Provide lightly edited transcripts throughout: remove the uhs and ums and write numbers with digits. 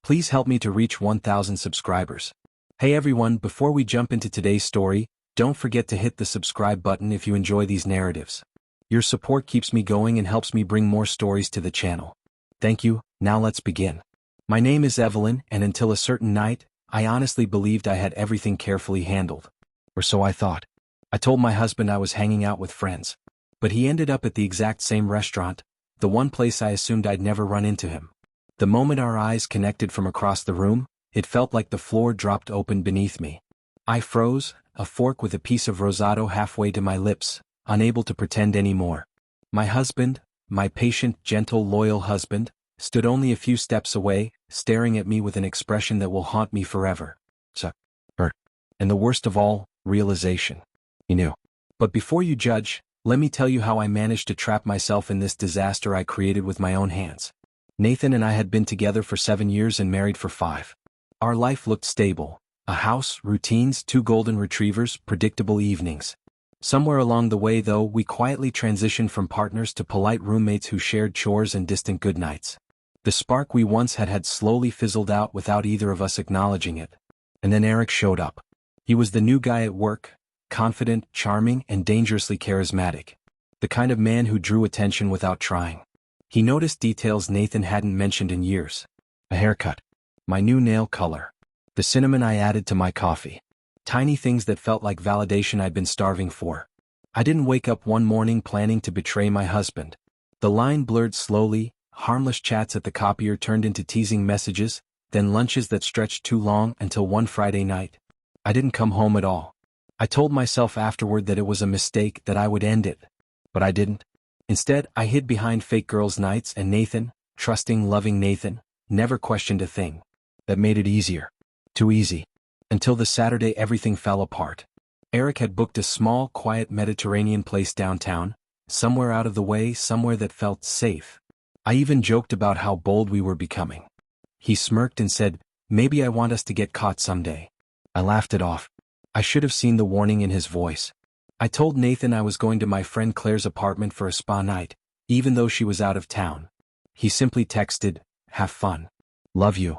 Please help me to reach 1,000 subscribers. Hey everyone, before we jump into today's story, don't forget to hit the subscribe button if you enjoy these narratives. Your support keeps me going and helps me bring more stories to the channel. Thank you. Now let's begin. My name is Evelyn, and until a certain night, I honestly believed I had everything carefully handled. Or so I thought. I told my husband I was hanging out with friends. But he ended up at the exact same restaurant, the one place I assumed I'd never run into him. The moment our eyes connected from across the room, it felt like the floor dropped open beneath me. I froze, a fork with a piece of rosado halfway to my lips, unable to pretend anymore. My husband, my patient, gentle, loyal husband, stood only a few steps away, staring at me with an expression that will haunt me forever. And the worst of all, realization. He knew. But before you judge, let me tell you how I managed to trap myself in this disaster I created with my own hands. Nathan and I had been together for 7 years and married for 5. Our life looked stable. A house, routines, 2 golden retrievers, predictable evenings. Somewhere along the way though, we quietly transitioned from partners to polite roommates who shared chores and distant goodnights. The spark we once had slowly fizzled out without either of us acknowledging it. And then Eric showed up. He was the new guy at work, confident, charming, and dangerously charismatic. The kind of man who drew attention without trying. He noticed details Nathan hadn't mentioned in years. A haircut. My new nail color. The cinnamon I added to my coffee. Tiny things that felt like validation I'd been starving for. I didn't wake up one morning planning to betray my husband. The line blurred slowly, harmless chats at the copier turned into teasing messages, then lunches that stretched too long until one Friday night. I didn't come home at all. I told myself afterward that it was a mistake, that I would end it. But I didn't. Instead, I hid behind fake girls' nights, and Nathan, trusting, loving Nathan, never questioned a thing. That made it easier. Too easy. Until the Saturday everything fell apart. Eric had booked a small, quiet Mediterranean place downtown, somewhere out of the way, somewhere that felt safe. I even joked about how bold we were becoming. He smirked and said, "Maybe I want us to get caught someday." I laughed it off. I should have seen the warning in his voice. I told Nathan I was going to my friend Claire's apartment for a spa night, even though she was out of town. He simply texted, "Have fun. Love you."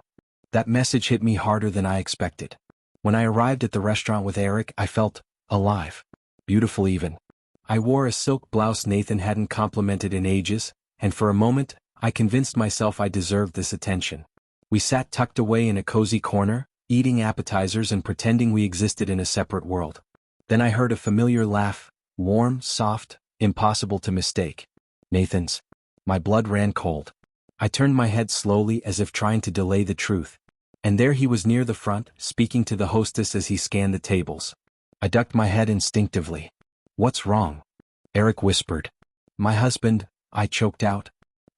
That message hit me harder than I expected. When I arrived at the restaurant with Eric, I felt alive. Beautiful even. I wore a silk blouse Nathan hadn't complimented in ages, and for a moment, I convinced myself I deserved this attention. We sat tucked away in a cozy corner, eating appetizers and pretending we existed in a separate world. Then I heard a familiar laugh, warm, soft, impossible to mistake. Nathan's. My blood ran cold. I turned my head slowly as if trying to delay the truth. And there he was near the front, speaking to the hostess as he scanned the tables. I ducked my head instinctively. "What's wrong?" Eric whispered. "My husband," I choked out.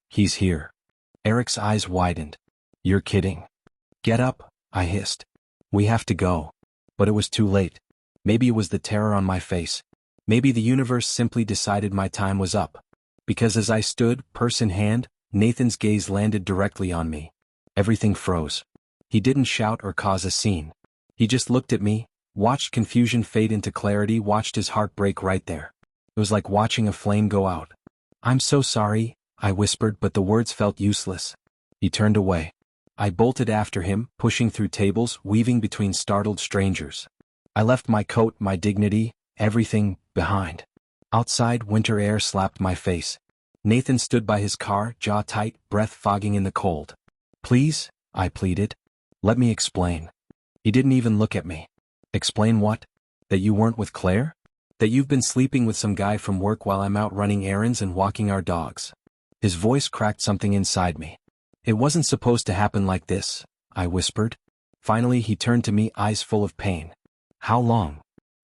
"He's here." Eric's eyes widened. "You're kidding." "Get up," I hissed. "We have to go." But it was too late. Maybe it was the terror on my face. Maybe the universe simply decided my time was up. Because as I stood, purse in hand, Nathan's gaze landed directly on me. Everything froze. He didn't shout or cause a scene. He just looked at me, watched confusion fade into clarity, watched his heart break right there. It was like watching a flame go out. "I'm so sorry," I whispered, but the words felt useless. He turned away. I bolted after him, pushing through tables, weaving between startled strangers. I left my coat, my dignity, everything, behind. Outside, winter air slapped my face. Nathan stood by his car, jaw tight, breath fogging in the cold. "Please," I pleaded. "Let me explain." He didn't even look at me. "Explain what? That you weren't with Claire? That you've been sleeping with some guy from work while I'm out running errands and walking our dogs?" His voice cracked something inside me. "It wasn't supposed to happen like this," I whispered. Finally he turned to me, eyes full of pain. "How long?"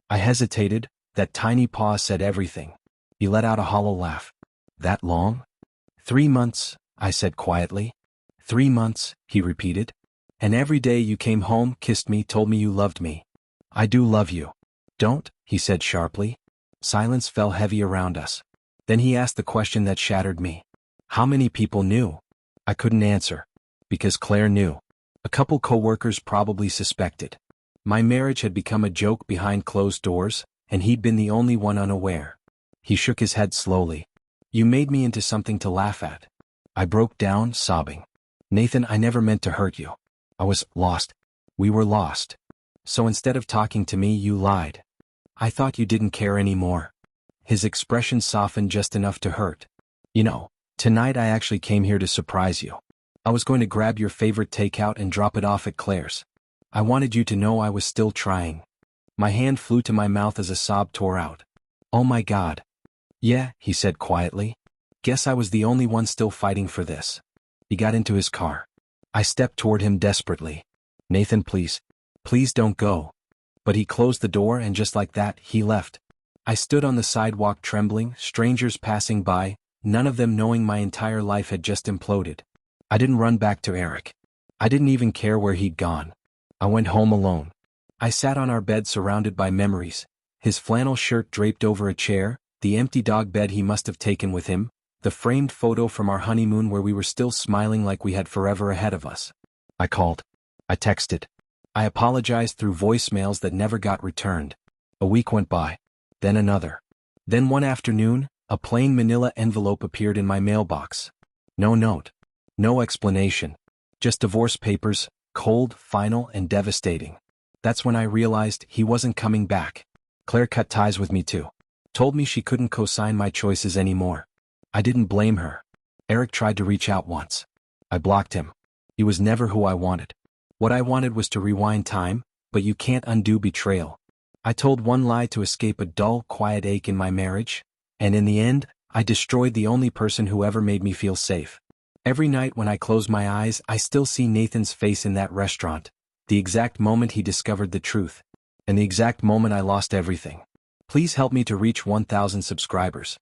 I hesitated. That tiny pause said everything. He let out a hollow laugh. "That long?" 3 months, I said quietly. 3 months, he repeated. "And every day you came home, kissed me, told me you loved me." "I do love you." "Don't," he said sharply. Silence fell heavy around us. Then he asked the question that shattered me. "How many people knew?" I couldn't answer. Because Claire knew. A couple co-workers probably suspected. My marriage had become a joke behind closed doors, and he'd been the only one unaware. He shook his head slowly. "You made me into something to laugh at." I broke down, sobbing. "Nathan, I never meant to hurt you. I was lost. We were lost. So instead of talking to me, you lied. I thought you didn't care anymore. His expression softened just enough to hurt. You know, tonight I actually came here to surprise you. I was going to grab your favorite takeout and drop it off at Claire's. I wanted you to know I was still trying. My hand flew to my mouth as a sob tore out. Oh my God. Yeah, he said quietly. Guess I was the only one still fighting for this. He got into his car. I stepped toward him desperately. Nathan, please. Please don't go. But he closed the door and just like that, he left. I stood on the sidewalk trembling, strangers passing by, none of them knowing my entire life had just imploded. I didn't run back to Eric. I didn't even care where he'd gone. I went home alone. I sat on our bed surrounded by memories, his flannel shirt draped over a chair, the empty dog bed he must have taken with him, the framed photo from our honeymoon where we were still smiling like we had forever ahead of us. I called. I texted. I apologized through voicemails that never got returned. A week went by. Then another. Then one afternoon, a plain manila envelope appeared in my mailbox. No note. No explanation. Just divorce papers, cold, final, and devastating. That's when I realized he wasn't coming back. Claire cut ties with me too. Told me she couldn't co-sign my choices anymore. I didn't blame her. Eric tried to reach out once. I blocked him. He was never who I wanted. What I wanted was to rewind time, but you can't undo betrayal. I told one lie to escape a dull, quiet ache in my marriage, and in the end, I destroyed the only person who ever made me feel safe. Every night when I close my eyes, I still see Nathan's face in that restaurant, the exact moment he discovered the truth, and the exact moment I lost everything. Please help me to reach 1,000 subscribers.